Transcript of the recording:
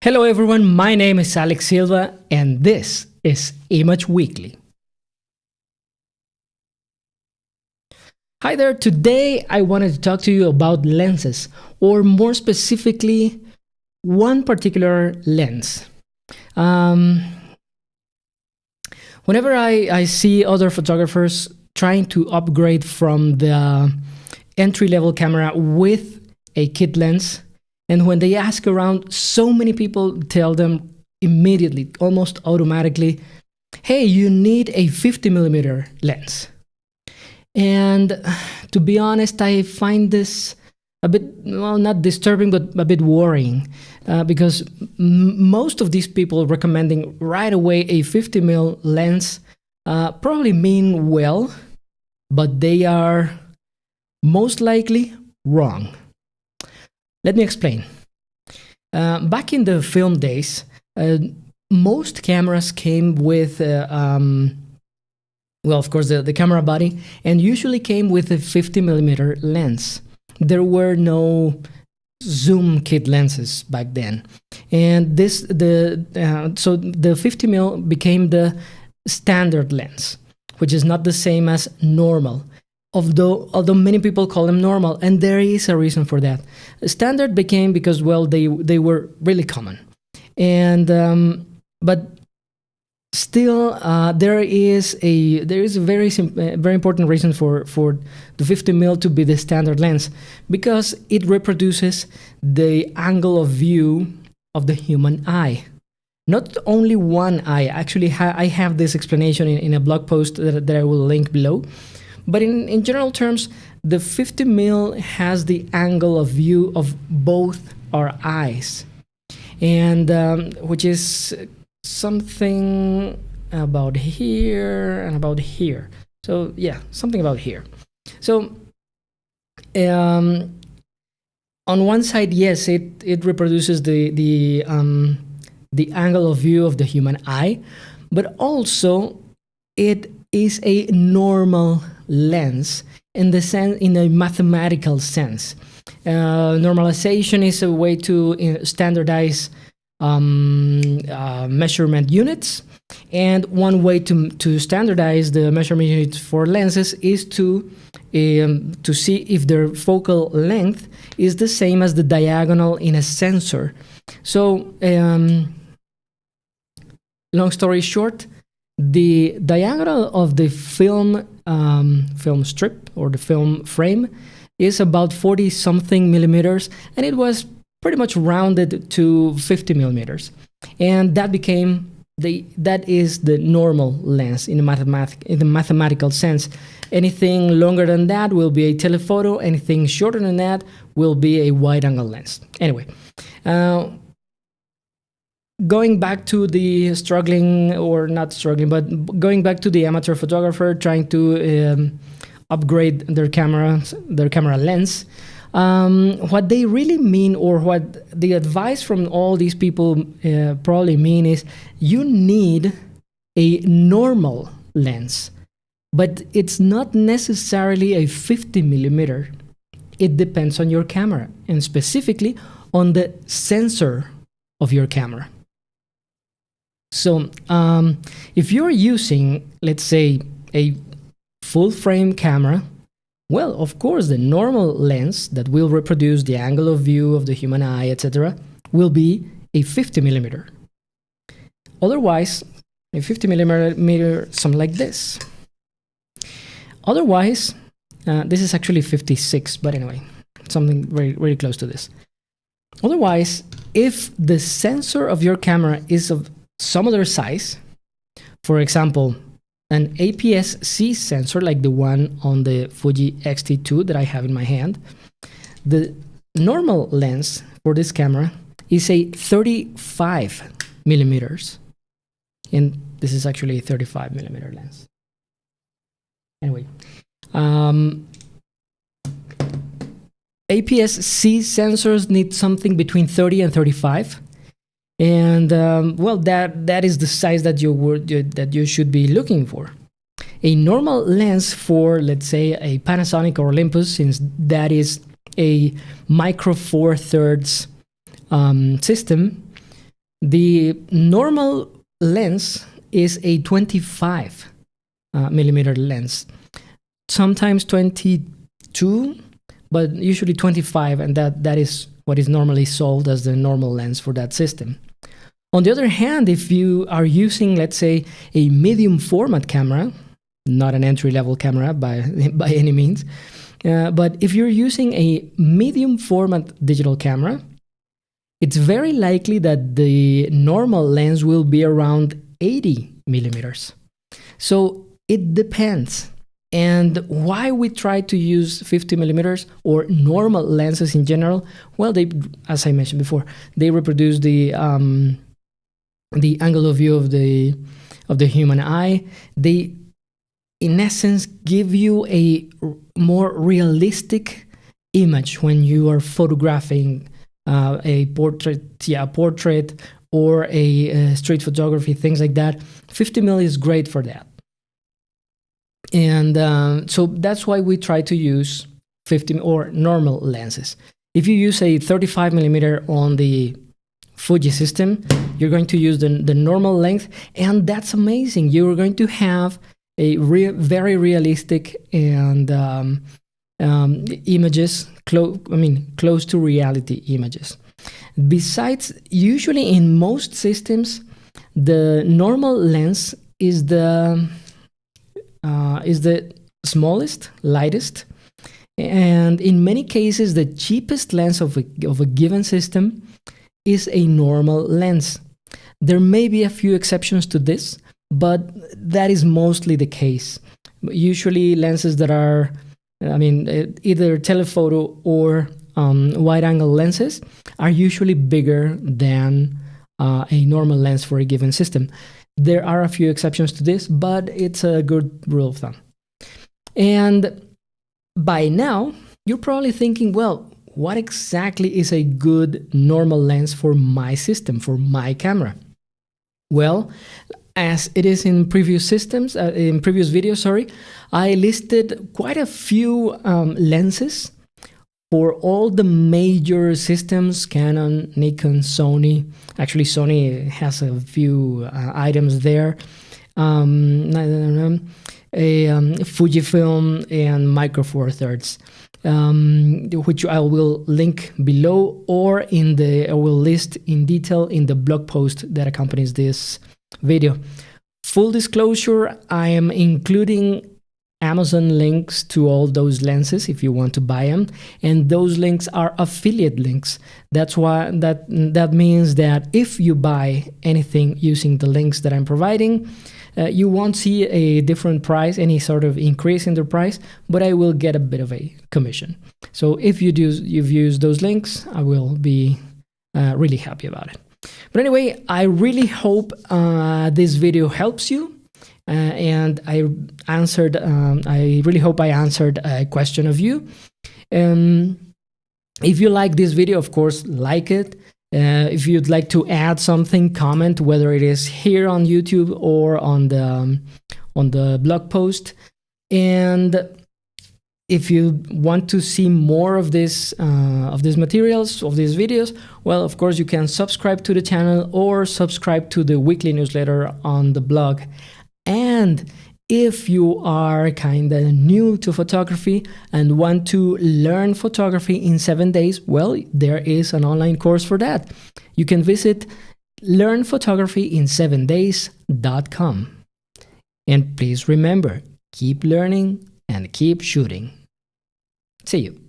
Hello everyone, my name is Alex Silva and this is Image Weekly. Hi there, today I wanted to talk to you about lenses, or more specifically, one particular lens. Whenever I see other photographers trying to upgrade from the entry-level camera with a kit lens, and when they ask around, so many people tell them immediately, almost automatically, hey, you need a 50mm lens. And to be honest, I find this a bit, well, not disturbing, but a bit worrying, because most of these people recommending right away a 50mm lens probably mean well, but they are most likely wrong. Let me explain. Back in the film days, most cameras came with, well, of course, the camera body, and usually came with a 50mm lens. There were no zoom kit lenses back then, and so the 50mm became the standard lens, which is not the same as normal. Although many people call them normal, and there is a reason for that. Standard became because, well, they were really common, and but still there is a very important reason for the 50mm to be the standard lens, because it reproduces the angle of view of the human eye. Not only one eye. Actually, I have this explanation in a blog post that I will link below. But in general terms, the 50mm has the angle of view of both our eyes, and which is something about here and about here. So yeah, something about here. So on one side, yes, it reproduces the angle of view of the human eye, but also it is a normal lens in a mathematical sense. Normalization is a way to standardize measurement units, and one way to standardize the measurement units for lenses is to see if their focal length is the same as the diagonal in a sensor. So long story short, the diagonal of the film strip, or the film frame, is about 40-something millimeters, and it was pretty much rounded to 50mm, and that is the normal lens in the mathematical sense. Anything longer than that will be a telephoto. Anything shorter than that will be a wide-angle lens. Anyway. Going back to the going back to the amateur photographer trying to upgrade their camera lens, what they really mean, or what the advice from all these people probably mean, is you need a normal lens, but it's not necessarily a 50mm. It depends on your camera, and specifically on the sensor of your camera. So if you're using, let's say, a full-frame camera, well, of course, the normal lens that will reproduce the angle of view of the human eye, etc., will be a 50mm. Otherwise, a 50mm, something like this. Otherwise, this is actually 56, but anyway, something very, very close to this. Otherwise, if the sensor of your camera is of some other size, for example, an APS-C sensor like the one on the Fuji X-T2 that I have in my hand, the normal lens for this camera is a 35mm, and this is actually a 35mm lens. Anyway, APS-C sensors need something between 30 and 35. And well, that is the size that you should be looking for. A normal lens for, let's say, a Panasonic or Olympus, since that is a micro four thirds system, The normal lens is a 25 millimeter lens, sometimes 22, but usually 25, and that is what is normally sold as the normal lens for that system. On the other hand, if you are using, let's say, a medium format camera, not an entry-level camera by any means, but if you're using a medium format digital camera, it's very likely that the normal lens will be around 80 millimeters. So it depends. And why we try to use 50 millimeters or normal lenses in general? Well, they, as I mentioned before, they reproduce the angle of view of the human eye. They, in essence, give you a more realistic image when you are photographing a portrait or a street photography, things like that. 50 mil is great for that. And so that's why we try to use 50 or normal lenses. If you use a 35 millimeter on the Fuji system, you're going to use the normal length, and that's amazing. You're going to have a very realistic and images, close to reality images. Besides, usually in most systems, the normal lens is the smallest, lightest, and in many cases, the cheapest lens of a given system is a normal lens. There may be a few exceptions to this, but that is mostly the case. Usually lenses that are, either telephoto or wide-angle lenses are usually bigger than a normal lens for a given system. There are a few exceptions to this, but it's a good rule of thumb. And by now, you're probably thinking, well, what exactly is a good normal lens for my system, for my camera? Well, as it is in previous systems, in previous videos, I listed quite a few lenses for all the major systems: Canon, Nikon, Sony. Actually, Sony has a few items there. Fujifilm and Micro Four Thirds, which I will link below, or I will list in detail in the blog post that accompanies this video. Full disclosure, I am including Amazon links to all those lenses if you want to buy them, and those links are affiliate links. That's why that means that if you buy anything using the links that I'm providing, you won't see a different price, any sort of increase in the price, but I will get a bit of a commission. So if you've used those links, I will be really happy about it. But anyway, I really hope this video helps you, and I really hope I answered a question of you. If you like this video, of course, like it. If you'd like to add something, comment, whether it is here on YouTube or on the blog post. And if you want to see more of these materials, of these videos, well, of course, you can subscribe to the channel or subscribe to the weekly newsletter on the blog. And if you are kind of new to photography and want to learn photography in 7 days, well, there is an online course for that. You can visit learnphotographyin7days.com. And please remember, keep learning and keep shooting. See you.